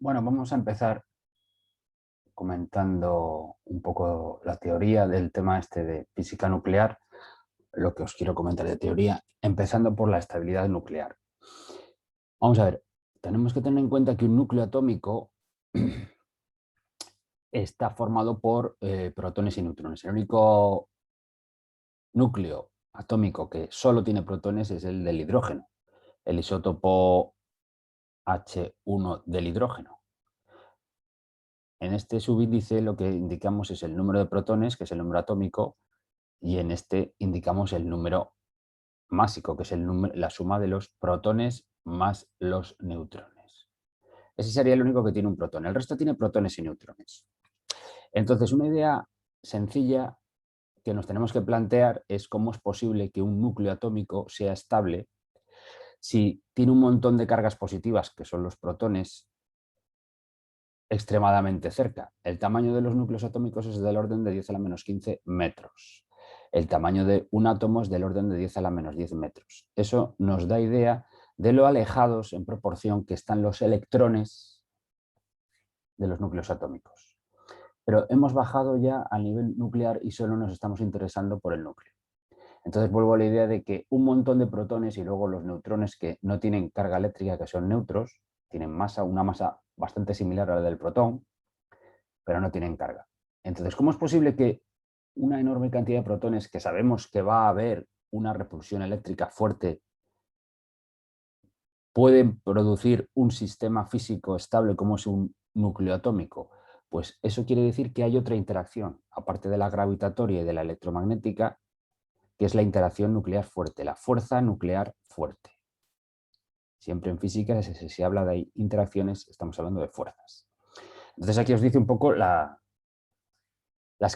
Bueno, vamos a empezar comentando un poco la teoría del tema este de física nuclear, lo que os quiero comentar de teoría, empezando por la estabilidad nuclear. Vamos a ver, tenemos que tener en cuenta que un núcleo atómico está formado por protones y neutrones. El único núcleo atómico que solo tiene protones es el del hidrógeno, el isótopo H1 del hidrógeno. En este subíndice lo que indicamos es el número de protones, que es el número atómico, y en este indicamos el número másico, que es la suma de los protones más los neutrones. Ese sería el único que tiene un protón. El resto tiene protones y neutrones. Entonces, una idea sencilla que nos tenemos que plantear es cómo es posible que un núcleo atómico sea estable si tiene un montón de cargas positivas, que son los protones, extremadamente cerca. El tamaño de los núcleos atómicos es del orden de 10 a la menos 15 metros. El tamaño de un átomo es del orden de 10 a la menos 10 metros. Eso nos da idea de lo alejados en proporción que están los electrones de los núcleos atómicos. Pero hemos bajado ya a nivel nuclear y solo nos estamos interesando por el núcleo. Entonces vuelvo a la idea de que un montón de protones y luego los neutrones que no tienen carga eléctrica, que son neutros, tienen masa, una masa bastante similar a la del protón, pero no tienen carga. Entonces, ¿cómo es posible que una enorme cantidad de protones que sabemos que va a haber una repulsión eléctrica fuerte pueden producir un sistema físico estable como es un núcleo atómico? Pues eso quiere decir que hay otra interacción, aparte de la gravitatoria y de la electromagnética, que es la interacción nuclear fuerte, la fuerza nuclear fuerte. Siempre en física, si se habla de interacciones, estamos hablando de fuerzas. Entonces aquí os dice un poco las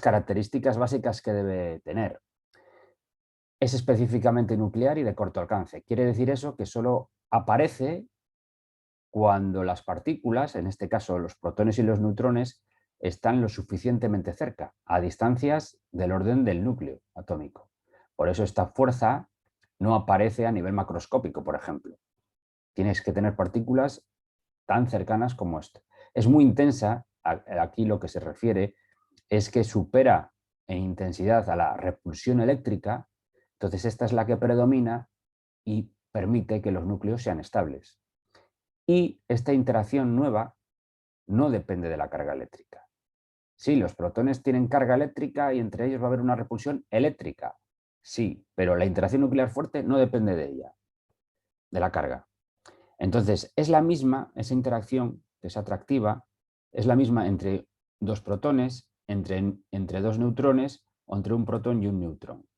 características básicas que debe tener. Es específicamente nuclear y de corto alcance. Quiere decir eso que solo aparece cuando las partículas, en este caso los protones y los neutrones, están lo suficientemente cerca, a distancias del orden del núcleo atómico. Por eso esta fuerza no aparece a nivel macroscópico, por ejemplo. Tienes que tener partículas tan cercanas como esto. Es muy intensa, aquí lo que se refiere es que supera en intensidad a la repulsión eléctrica, entonces esta es la que predomina y permite que los núcleos sean estables. Y esta interacción nueva no depende de la carga eléctrica. Sí, los protones tienen carga eléctrica y entre ellos va a haber una repulsión eléctrica. Sí, pero la interacción nuclear fuerte no depende de ella, de la carga. Entonces, es la misma, esa interacción que es atractiva, es la misma entre dos protones, entre dos neutrones o entre un protón y un neutrón.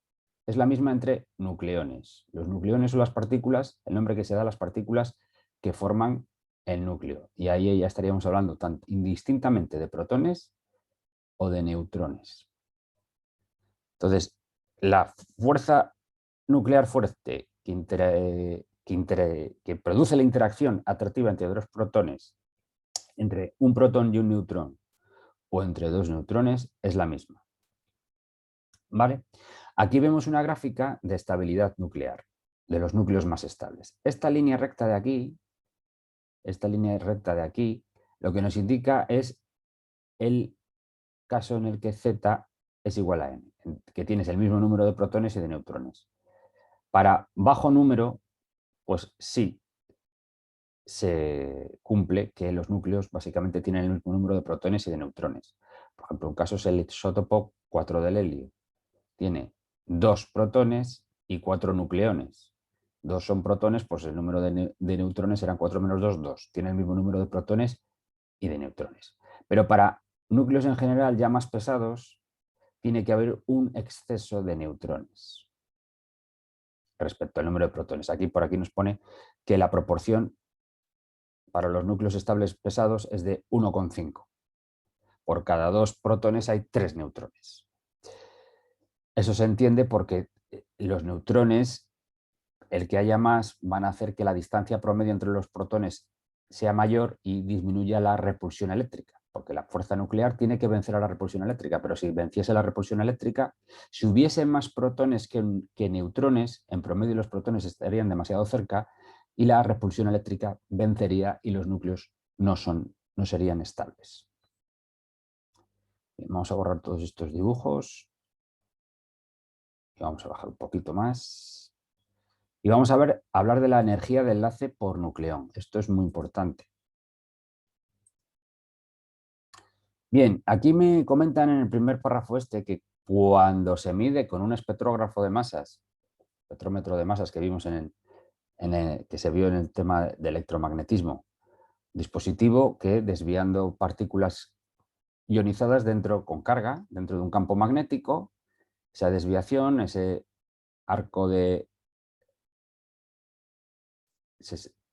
Es la misma entre nucleones. Los nucleones son las partículas, el nombre que se da a las partículas que forman el núcleo. Y ahí ya estaríamos hablando tanto indistintamente de protones o de neutrones. Entonces, la fuerza nuclear fuerte que produce la interacción atractiva entre dos protones, entre un protón y un neutrón, o entre dos neutrones, es la misma. ¿Vale? Aquí vemos una gráfica de estabilidad nuclear, de los núcleos más estables. Esta línea recta de aquí, lo que nos indica es el caso en el que Z es igual a n, que tienes el mismo número de protones y de neutrones. Para bajo número, pues sí, se cumple que los núcleos básicamente tienen el mismo número de protones y de neutrones. Por ejemplo, un caso es el isótopo 4 del helio. Tiene 2 protones y 4 nucleones. 2 son protones, pues el número de neutrones serán 4 menos 2, 2. Tiene el mismo número de protones y de neutrones. Pero para núcleos en general ya más pesados, tiene que haber un exceso de neutrones respecto al número de protones. Por aquí nos pone que la proporción para los núcleos estables pesados es de 1,5. Por cada 2 protones hay 3 neutrones. Eso se entiende porque los neutrones, el que haya más, van a hacer que la distancia promedio entre los protones sea mayor y disminuya la repulsión eléctrica, porque la fuerza nuclear tiene que vencer a la repulsión eléctrica, pero si venciese la repulsión eléctrica, si hubiese más protones que neutrones, en promedio los protones estarían demasiado cerca y la repulsión eléctrica vencería y los núcleos no son no serían estables. Bien, vamos a borrar todos estos dibujos y vamos a bajar un poquito más. Y vamos a hablar de la energía de enlace por nucleón. Esto es muy importante. Bien, aquí me comentan en el primer párrafo que cuando se mide con un espectrógrafo de masas, espectrómetro de masas que vimos que se vio en el tema de electromagnetismo, dispositivo que desviando partículas ionizadas con carga dentro de un campo magnético, esa desviación, ese arco de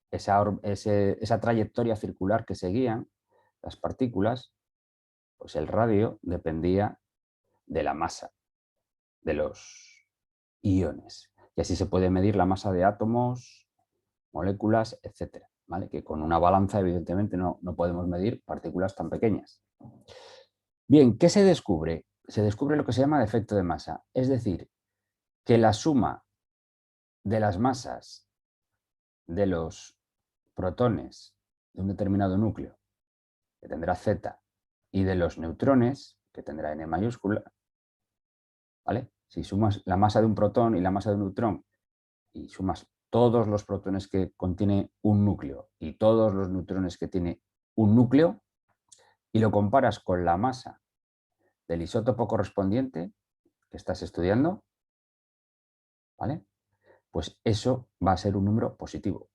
esa trayectoria circular que seguían las partículas, pues el radio dependía de la masa de los iones. Y así se puede medir la masa de átomos, moléculas, etcétera, ¿vale? Que con una balanza, evidentemente, no podemos medir partículas tan pequeñas. Bien, ¿qué se descubre? Se descubre lo que se llama efecto de masa, es decir, que la suma de las masas de los protones de un determinado núcleo, que tendrá Z, y de los neutrones, que tendrá N mayúscula, ¿vale? Si sumas la masa de un protón y la masa de un neutrón y sumas todos los protones que contiene un núcleo y todos los neutrones que tiene un núcleo y lo comparas con la masa del isótopo correspondiente que estás estudiando, ¿vale? Pues eso va a ser un número positivo.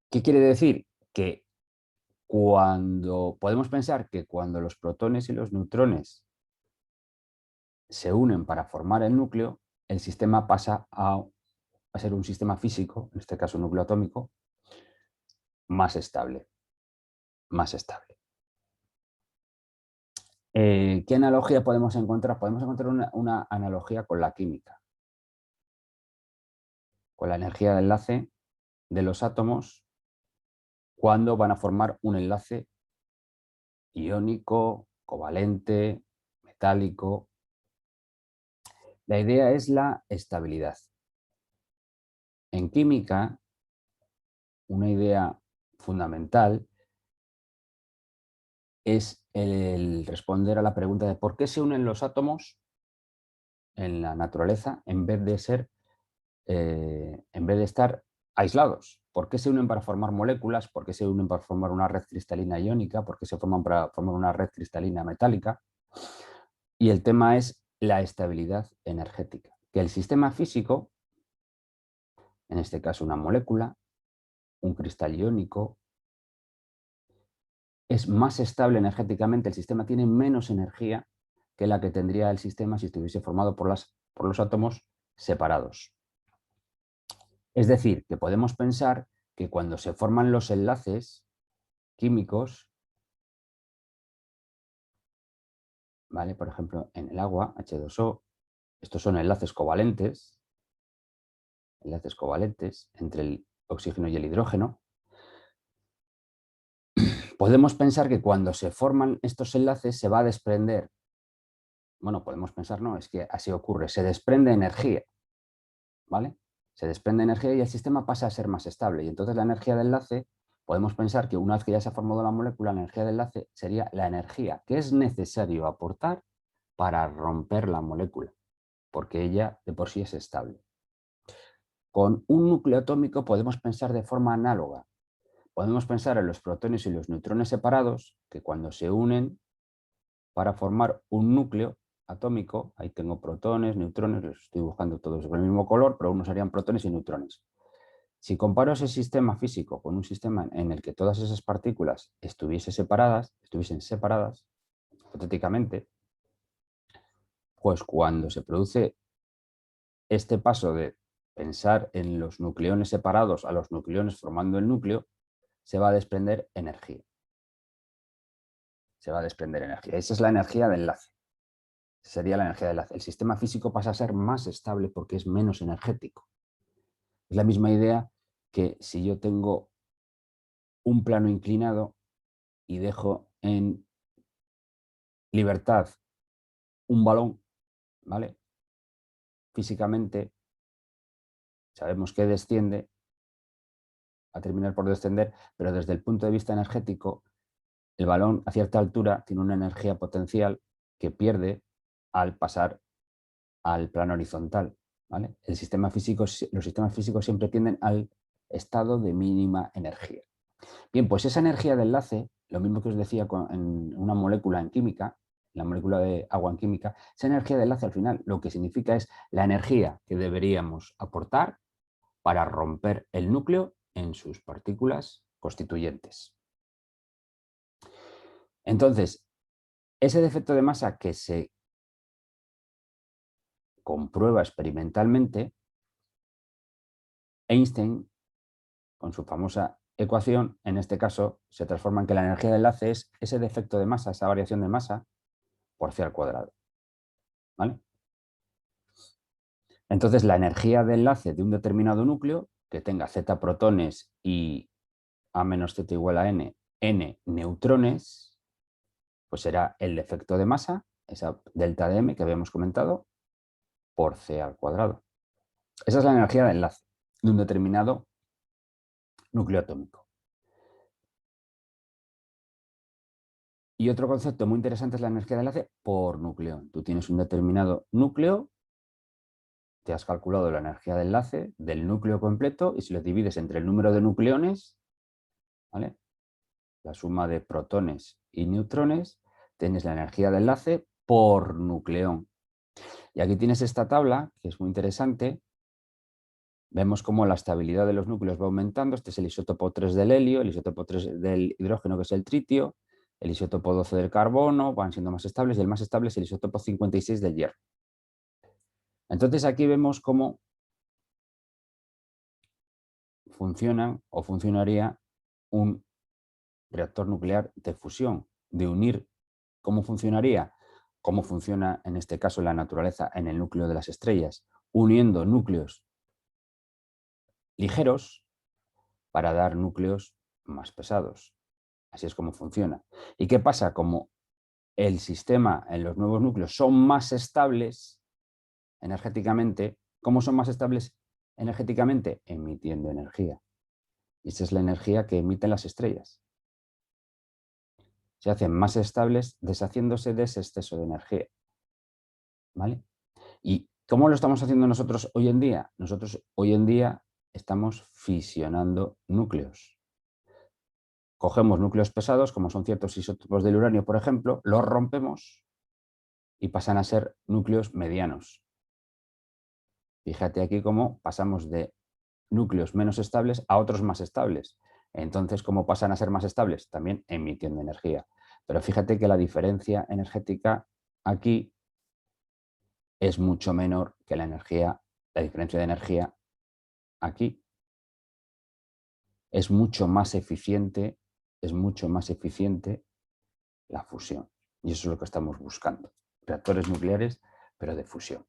¿Qué quiere decir? Que podemos pensar que cuando los protones y los neutrones se unen para formar el núcleo, el sistema pasa a ser un sistema físico, en este caso un núcleo atómico, más estable. Más estable. ¿Qué analogía podemos encontrar? Podemos encontrar una analogía con la química, con la energía de enlace de los átomos cuando van a formar un enlace iónico, covalente, metálico. La idea es la estabilidad. En química, una idea fundamental es el responder a la pregunta de por qué se unen los átomos en la naturaleza en vez de estar aislados. ¿Por qué se unen para formar moléculas? ¿Por qué se unen para formar una red cristalina iónica? ¿Por qué se forman para formar una red cristalina metálica? Y el tema es la estabilidad energética. Que el sistema físico, en este caso una molécula, un cristal iónico, es más estable energéticamente, el sistema tiene menos energía que la que tendría el sistema si estuviese formado por los átomos separados. Es decir, que podemos pensar que cuando se forman los enlaces químicos, ¿vale? Por ejemplo, en el agua, H2O, estos son enlaces covalentes entre el oxígeno y el hidrógeno. Podemos pensar que cuando se forman estos enlaces se va a desprender, bueno, podemos pensar, no, es que así ocurre, se desprende energía, ¿vale? Se desprende energía y el sistema pasa a ser más estable. Y entonces la energía de enlace, podemos pensar que una vez que ya se ha formado la molécula, la energía de enlace sería la energía que es necesario aportar para romper la molécula, porque ella de por sí es estable. Con un núcleo atómico podemos pensar de forma análoga. Podemos pensar en los protones y los neutrones separados, que cuando se unen para formar un núcleo atómico, ahí tengo protones, neutrones, los estoy buscando todos con el mismo color, pero unos serían protones y neutrones. Si comparo ese sistema físico con un sistema en el que todas esas partículas estuviesen separadas, hipotéticamente, pues cuando se produce este paso de pensar en los nucleones separados a los nucleones formando el núcleo, se va a desprender energía. Se va a desprender energía. Esa es la energía de enlace. Sería la energía de enlace. El sistema físico pasa a ser más estable porque es menos energético. Es la misma idea que si yo tengo un plano inclinado y dejo en libertad un balón, ¿vale? Físicamente sabemos que desciende a terminar por descender, pero desde el punto de vista energético, el balón a cierta altura tiene una energía potencial que pierde al pasar al plano horizontal, ¿vale? Los sistemas físicos siempre tienden al estado de mínima energía. Bien, pues esa energía de enlace, lo mismo que os decía en una molécula en química, la molécula de agua en química, esa energía de enlace al final lo que significa es la energía que deberíamos aportar para romper el núcleo en sus partículas constituyentes. Entonces, ese defecto de masa que se comprueba experimentalmente, Einstein, con su famosa ecuación, en este caso, se transforma en que la energía de enlace es ese defecto de masa, esa variación de masa, por c al cuadrado. ¿Vale? Entonces, la energía de enlace de un determinado núcleo que tenga z protones y a menos z igual a n neutrones, pues será el defecto de masa, esa delta de m que habíamos comentado, por c al cuadrado. Esa es la energía de enlace de un determinado núcleo atómico. Y otro concepto muy interesante es la energía de enlace por núcleo. Tú tienes un determinado núcleo, te has calculado la energía de enlace del núcleo completo y si lo divides entre el número de nucleones, ¿vale?, la suma de protones y neutrones, tienes la energía de enlace por nucleón. Y aquí tienes esta tabla, que es muy interesante. Vemos cómo la estabilidad de los núcleos va aumentando. Este es el isótopo 3 del helio, el isótopo 3 del hidrógeno, que es el tritio, el isótopo 12 del carbono, van siendo más estables, y el más estable es el isótopo 56 del hierro. Entonces aquí vemos cómo funcionan o funcionaría un reactor nuclear de fusión, de unir. ¿Cómo funcionaría? ¿Cómo funciona en este caso la naturaleza en el núcleo de las estrellas? Uniendo núcleos ligeros para dar núcleos más pesados. Así es como funciona. ¿Y qué pasa? Como el sistema en los nuevos núcleos son más estables energéticamente, ¿cómo son más estables energéticamente? Emitiendo energía. Y esa es la energía que emiten las estrellas. Se hacen más estables deshaciéndose de ese exceso de energía. ¿Vale? ¿Y cómo lo estamos haciendo nosotros hoy en día? Nosotros hoy en día estamos fisionando núcleos. Cogemos núcleos pesados, como son ciertos isótopos del uranio, por ejemplo, los rompemos y pasan a ser núcleos medianos. Fíjate aquí cómo pasamos de núcleos menos estables a otros más estables. Entonces, ¿cómo pasan a ser más estables? También emitiendo energía. Pero fíjate que la diferencia energética aquí es mucho menor que la diferencia de energía aquí. Es mucho más eficiente la fusión. Y eso es lo que estamos buscando. Reactores nucleares, pero de fusión.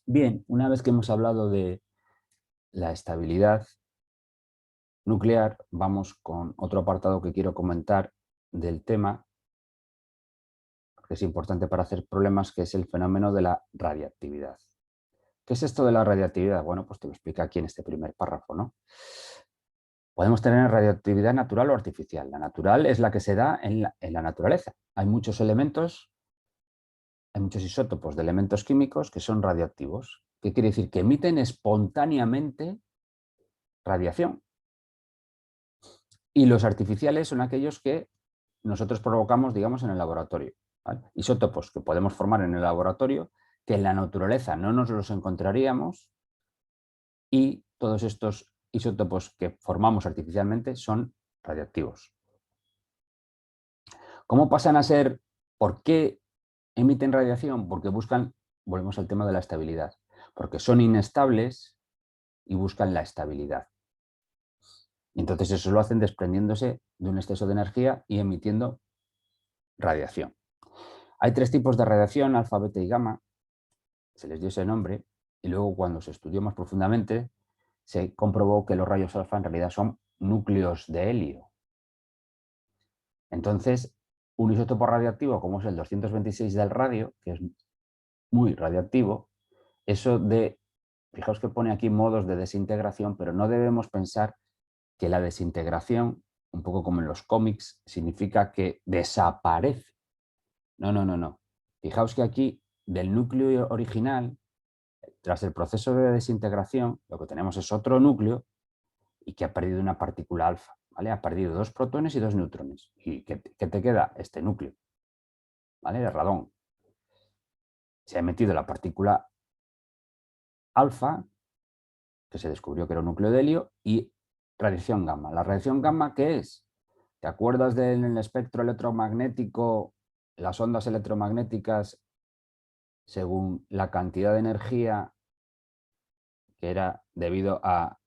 Bien, una vez que hemos hablado de la estabilidad nuclear, vamos con otro apartado que quiero comentar del tema, que es importante para hacer problemas, que es el fenómeno de la radiactividad. ¿Qué es esto de la radiactividad? Bueno, pues te lo explica aquí en este primer párrafo, ¿no? Podemos tener radioactividad natural o artificial. La natural es la que se da en la naturaleza. Hay muchos elementos, hay muchos isótopos de elementos químicos que son radioactivos. ¿Qué quiere decir? Que emiten espontáneamente radiación. Y los artificiales son aquellos que nosotros provocamos, digamos, en el laboratorio, ¿vale? Isótopos que podemos formar en el laboratorio, que en la naturaleza no nos los encontraríamos, y todos estos isótopos que formamos artificialmente son radiactivos. ¿Cómo pasan a ser? ¿Por qué emiten radiación? Porque buscan, volvemos al tema de la estabilidad, porque son inestables y buscan la estabilidad. Y entonces eso lo hacen desprendiéndose de un exceso de energía y emitiendo radiación. Hay tres tipos de radiación, alfa, beta y gamma. Se les dio ese nombre y luego cuando se estudió más profundamente se comprobó que los rayos alfa en realidad son núcleos de helio. Entonces, un isótopo radiactivo como es el 226 del radio, que es muy radiactivo, eso de Fijaos que pone aquí modos de desintegración, pero no debemos pensar que la desintegración, un poco como en los cómics, significa que desaparece. No, no, no, no. Fijaos que aquí del núcleo original, tras el proceso de desintegración, lo que tenemos es otro núcleo y que ha perdido una partícula alfa, ¿vale? Ha perdido 2 protones y 2 neutrones. ¿Y qué te queda? Este núcleo, ¿vale? De radón. Se ha metido la partícula alfa, que se descubrió que era un núcleo de helio, y radiación gamma. ¿La radiación gamma qué es? ¿Te acuerdas del espectro electromagnético, las ondas electromagnéticas, según la cantidad de energía que era debido a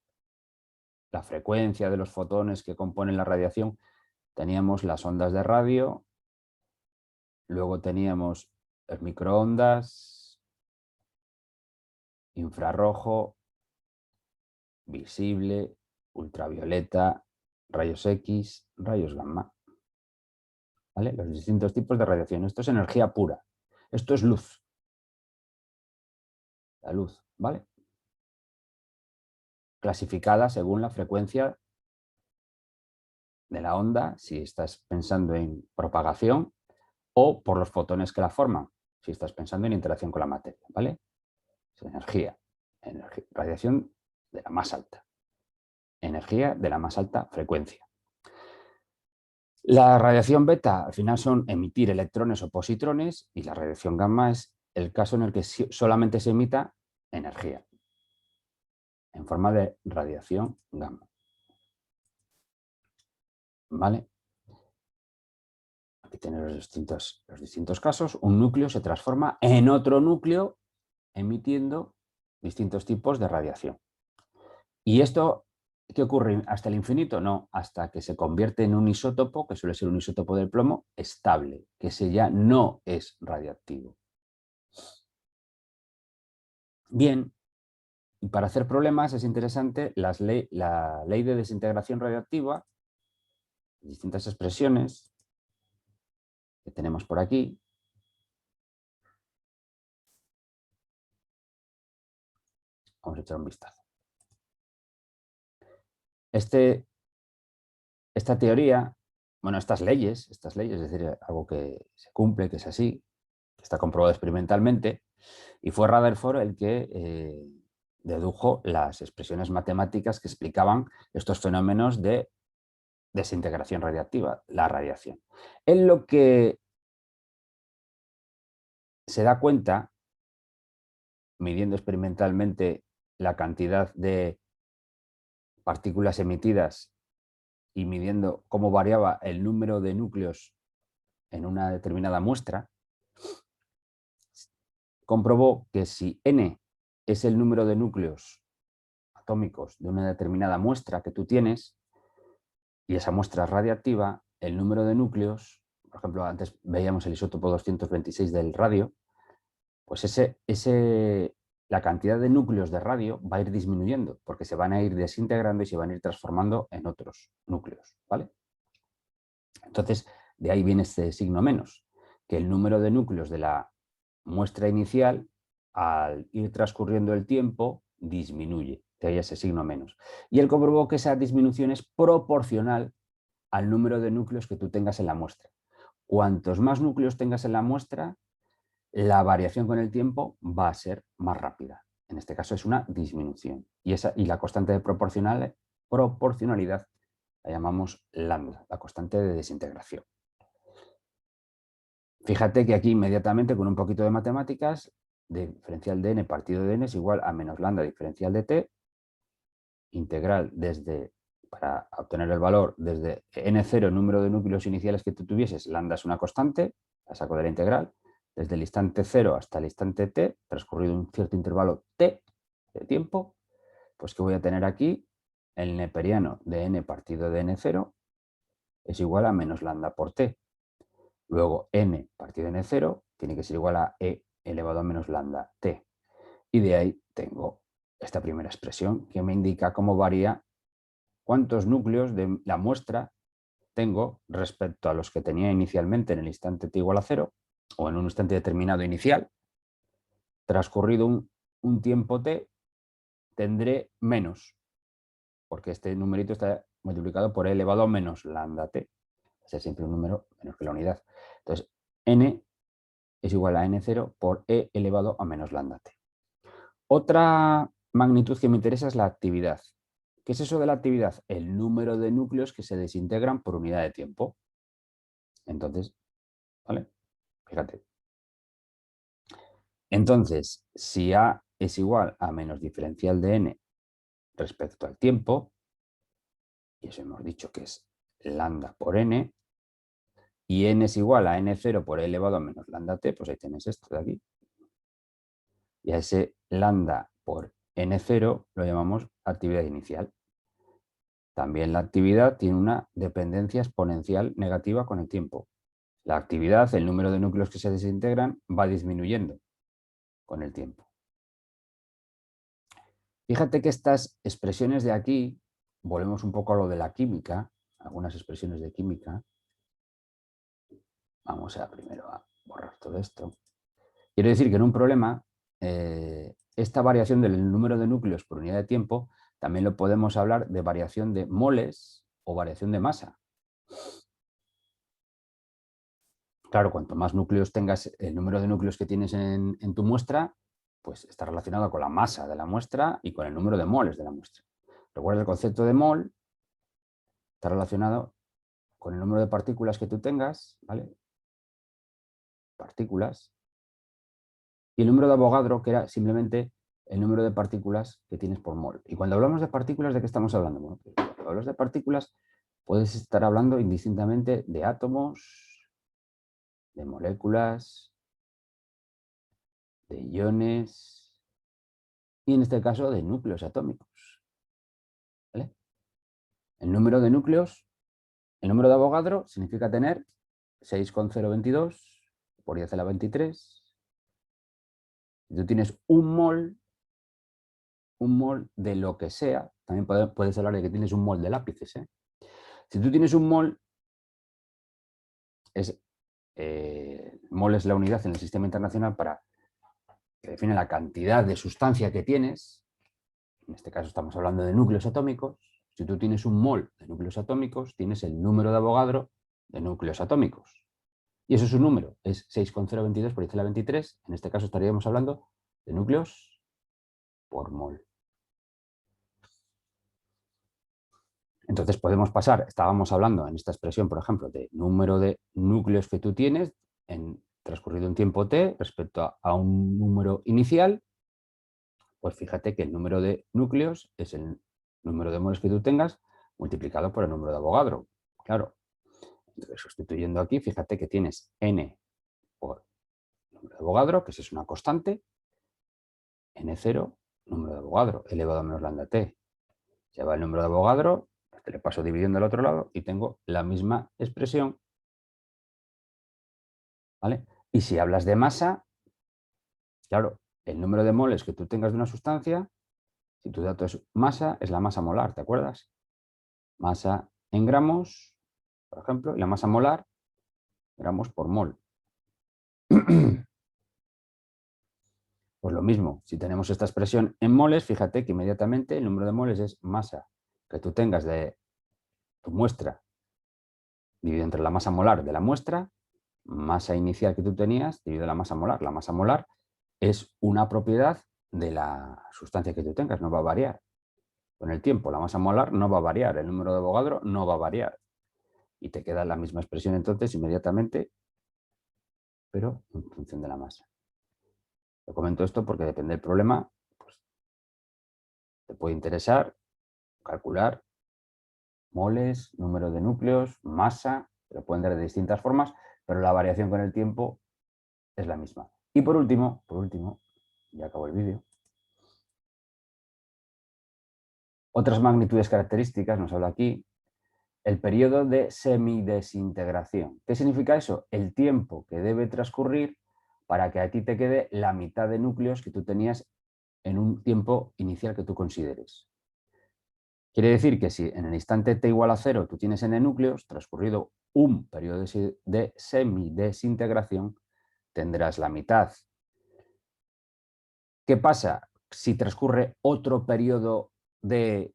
la frecuencia de los fotones que componen la radiación? Teníamos las ondas de radio, luego teníamos el microondas, infrarrojo, visible, ultravioleta, rayos X, rayos gamma. ¿Vale? Los distintos tipos de radiación. Esto es energía pura. Esto es luz. La luz, ¿vale? Clasificada según la frecuencia de la onda, si estás pensando en propagación, o por los fotones que la forman, si estás pensando en interacción con la materia, ¿vale? Es energía, radiación de la más alta, energía de la más alta frecuencia. La radiación beta al final son emitir electrones o positrones, y la radiación gamma es el caso en el que solamente se emita energía en forma de radiación gamma. ¿Vale? Aquí tenéis los distintos casos. Un núcleo se transforma en otro núcleo emitiendo distintos tipos de radiación. ¿Y esto qué ocurre? ¿Hasta el infinito? No, hasta que se convierte en un isótopo, que suele ser un isótopo del plomo, estable, que ese ya no es radiactivo. Bien, y para hacer problemas es interesante la ley de desintegración radiactiva, distintas expresiones que tenemos por aquí. Vamos a echar un vistazo. Esta teoría, bueno, estas leyes, es decir, algo que se cumple, que es así, que está comprobado experimentalmente, y fue Rutherford el que dedujo las expresiones matemáticas que explicaban estos fenómenos de desintegración radiactiva, la radiación. En lo que se da cuenta, midiendo experimentalmente la cantidad de partículas emitidas y midiendo cómo variaba el número de núcleos en una determinada muestra, comprobó que si n es el número de núcleos atómicos de una determinada muestra que tú tienes, y esa muestra es radiactiva, el número de núcleos, por ejemplo, antes veíamos el isótopo 226 del radio, pues la cantidad de núcleos de radio va a ir disminuyendo, porque se van a ir desintegrando y se van a ir transformando en otros núcleos, ¿vale? Entonces, de ahí viene este signo menos, que el número de núcleos de la muestra inicial, al ir transcurriendo el tiempo, disminuye, de ahí ese signo menos. Y él comprobó que esa disminución es proporcional al número de núcleos que tú tengas en la muestra. Cuantos más núcleos tengas en la muestra, la variación con el tiempo va a ser más rápida. En este caso es una disminución. Y la constante de proporcionalidad la llamamos lambda, la constante de desintegración. Fíjate que aquí inmediatamente con un poquito de matemáticas, diferencial de n partido de n es igual a menos lambda diferencial de t, integral para obtener el valor desde n0, el número de núcleos iniciales que tú tuvieses, lambda es una constante, la saco de la integral, desde el instante 0 hasta el instante t, transcurrido un cierto intervalo t de tiempo, pues que voy a tener aquí el neperiano de n partido de n0 es igual a menos lambda por t. Luego n partido de n0 tiene que ser igual a e elevado a menos lambda t. Y de ahí tengo esta primera expresión que me indica cómo varía, cuántos núcleos de la muestra tengo respecto a los que tenía inicialmente en el instante t igual a 0 o en un instante determinado inicial, transcurrido un tiempo t, tendré menos, porque este numerito está multiplicado por e elevado a menos lambda t. Va a ser siempre un número menos que la unidad. Entonces, n es igual a n0 por e elevado a menos lambda t. Otra magnitud que me interesa es la actividad. ¿Qué es eso de la actividad? El número de núcleos que se desintegran por unidad de tiempo. Entonces, ¿vale? Fíjate. Entonces, si A es igual a menos diferencial de n respecto al tiempo, y eso hemos dicho que es lambda por n, y n es igual a n0 por e elevado a menos lambda t, pues ahí tenéis esto de aquí. Y a ese lambda por n0 lo llamamos actividad inicial. También la actividad tiene una dependencia exponencial negativa con el tiempo. La actividad, el número de núcleos que se desintegran, va disminuyendo con el tiempo. Fíjate que estas expresiones de aquí, volvemos un poco a lo de la química, algunas expresiones de química. Vamos a primero a borrar todo esto. Quiero decir que en un problema, esta variación del número de núcleos por unidad de tiempo, también lo podemos hablar de variación de moles o variación de masa. Claro, cuanto más núcleos tengas, el número de núcleos que tienes en tu muestra, pues está relacionado con la masa de la muestra y con el número de moles de la muestra. Recuerda el concepto de mol, está relacionado con el número de partículas que tú tengas, ¿vale? Partículas. Y el número de Avogadro, que era simplemente el número de partículas que tienes por mol. Y cuando hablamos de partículas, ¿de qué estamos hablando? Bueno, pues cuando hablas de partículas, puedes estar hablando indistintamente de átomos, de moléculas, de iones y en este caso de núcleos atómicos. ¿Vale? El número de núcleos, el número de Avogadro significa tener 6,022 por 10 a la 23. Si tú tienes un mol de lo que sea, también puedes hablar de que tienes un mol de lápices. Si tú tienes un mol, mol es la unidad en el sistema internacional que define la cantidad de sustancia que tienes. En este caso estamos hablando de núcleos atómicos. Si tú tienes un mol de núcleos atómicos, tienes el número de Avogadro de núcleos atómicos. Y eso es un número, es 6,022 por 10 a la 23. En este caso estaríamos hablando de núcleos por mol. Entonces podemos pasar, estábamos hablando en esta expresión, por ejemplo, de número de núcleos que tú tienes en transcurrido un tiempo t respecto a un número inicial, pues fíjate que el número de núcleos es el número de moles que tú tengas multiplicado por el número de Avogadro. Claro, entonces sustituyendo aquí, fíjate que tienes n por número de Avogadro, que eso es una constante, n0, número de Avogadro, elevado a menos lambda t. Se va el número de Avogadro, le paso dividiendo al otro lado y tengo la misma expresión. ¿Vale? Y si hablas de masa, claro, el número de moles que tú tengas de una sustancia, si tu dato es masa, es la masa molar, ¿te acuerdas? Masa en gramos, por ejemplo, y la masa molar, gramos por mol. Pues lo mismo, si tenemos esta expresión en moles, fíjate que inmediatamente el número de moles es masa que tú tengas de tu muestra dividido entre la masa molar de la muestra, masa inicial que tú tenías dividido la masa molar. La masa molar es una propiedad de la sustancia que tú tengas, no va a variar. Con el tiempo, la masa molar no va a variar, el número de Avogadro no va a variar. Y te queda la misma expresión entonces inmediatamente, pero en función de la masa. Te comento esto porque depende del problema, pues, te puede interesar calcular moles, número de núcleos, masa, te lo pueden dar de distintas formas, pero la variación con el tiempo es la misma. Y por último, ya acabó el vídeo, otras magnitudes características, nos habla aquí, el periodo de semidesintegración. ¿Qué significa eso? El tiempo que debe transcurrir para que a ti te quede la mitad de núcleos que tú tenías en un tiempo inicial que tú consideres. Quiere decir que si en el instante t igual a 0 tú tienes n núcleos, transcurrido un periodo de semidesintegración, tendrás la mitad. ¿Qué pasa? si transcurre otro periodo de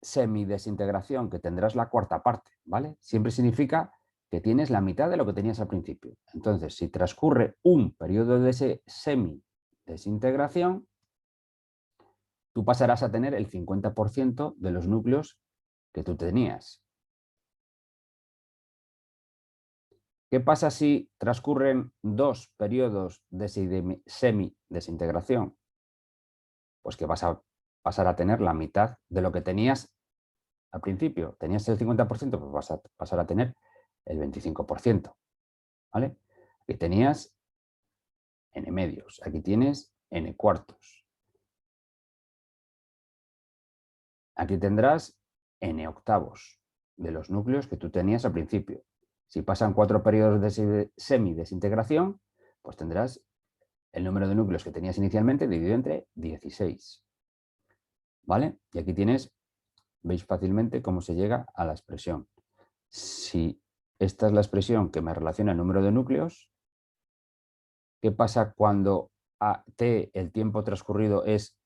semidesintegración, que tendrás la cuarta parte, ¿vale? Siempre significa que tienes la mitad de lo que tenías al principio. Entonces, si transcurre un periodo de semidesintegración, tú pasarás a tener el 50% de los núcleos que tú tenías. ¿Qué pasa si transcurren 2 periodos de semidesintegración? Pues que vas a pasar a tener la mitad de lo que tenías al principio. Tenías el 50%, pues vas a pasar a tener el 25%. ¿Vale? Aquí tenías n medios, aquí tienes n cuartos. Aquí tendrás n octavos de los núcleos que tú tenías al principio. Si pasan 4 periodos de semidesintegración, pues tendrás el número de núcleos que tenías inicialmente dividido entre 16. ¿Vale? Y aquí tienes, veis fácilmente cómo se llega a la expresión. Si esta es la expresión que me relaciona el número de núcleos, ¿qué pasa cuando a t, el tiempo transcurrido, es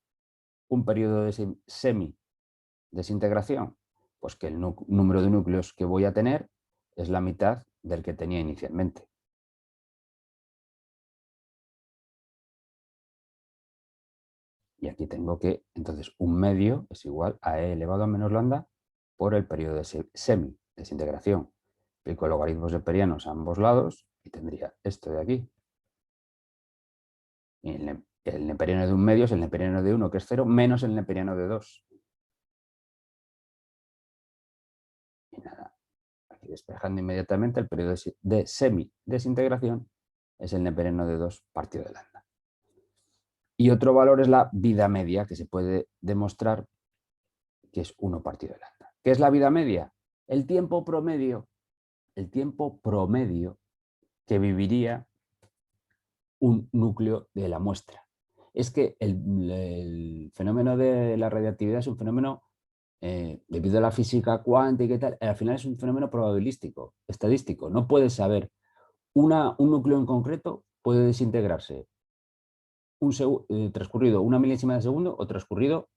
un periodo de semidesintegración? Pues que el número de núcleos que voy a tener es la mitad del que tenía inicialmente. Y aquí tengo que, entonces, un medio es igual a e elevado a menos lambda por el periodo de semidesintegración. Aplico logaritmos neperianos a ambos lados y tendría esto de aquí. Y el neperiano de un medio es el neperiano de 1, que es 0, menos el neperiano de 2. Y nada, aquí despejando inmediatamente el periodo de semidesintegración es el neperiano de 2 partido de lambda. Y otro valor es la vida media, que se puede demostrar que es 1 partido de lambda. ¿Qué es la vida media? El tiempo promedio que viviría un núcleo de la muestra. Es que el fenómeno de la radiactividad es un fenómeno, debido a la física cuántica y tal, al final es un fenómeno probabilístico, estadístico. No puedes saber, un núcleo en concreto puede desintegrarse transcurrido una milésima de segundo o transcurrido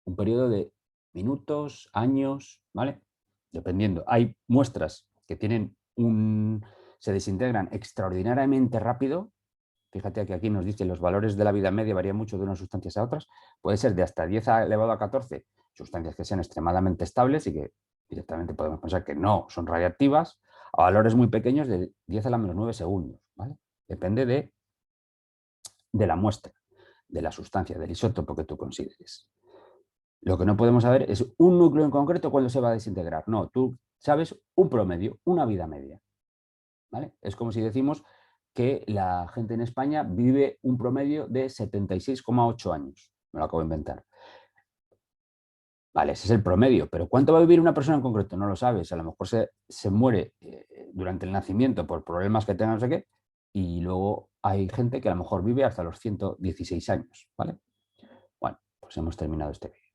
un periodo de minutos, años, ¿vale? Dependiendo. Hay muestras que se desintegran extraordinariamente rápido. Fíjate que aquí nos dice los valores de la vida media varían mucho de unas sustancias a otras. Puede ser de hasta 10 elevado a 14 sustancias que sean extremadamente estables y que directamente podemos pensar que no son radiactivas, a valores muy pequeños de 10 a la menos 9 segundos. ¿Vale? Depende de la muestra, de la sustancia, del isótopo que tú consideres. Lo que no podemos saber es un núcleo en concreto cuándo se va a desintegrar. No, tú sabes un promedio, una vida media. ¿Vale? Es como si decimos que la gente en España vive un promedio de 76,8 años. Me lo acabo de inventar. Vale, ese es el promedio, pero ¿cuánto va a vivir una persona en concreto? No lo sabes. A lo mejor se muere durante el nacimiento por problemas que tenga no sé qué, y luego hay gente que a lo mejor vive hasta los 116 años. ¿Vale? Bueno, pues hemos terminado este vídeo.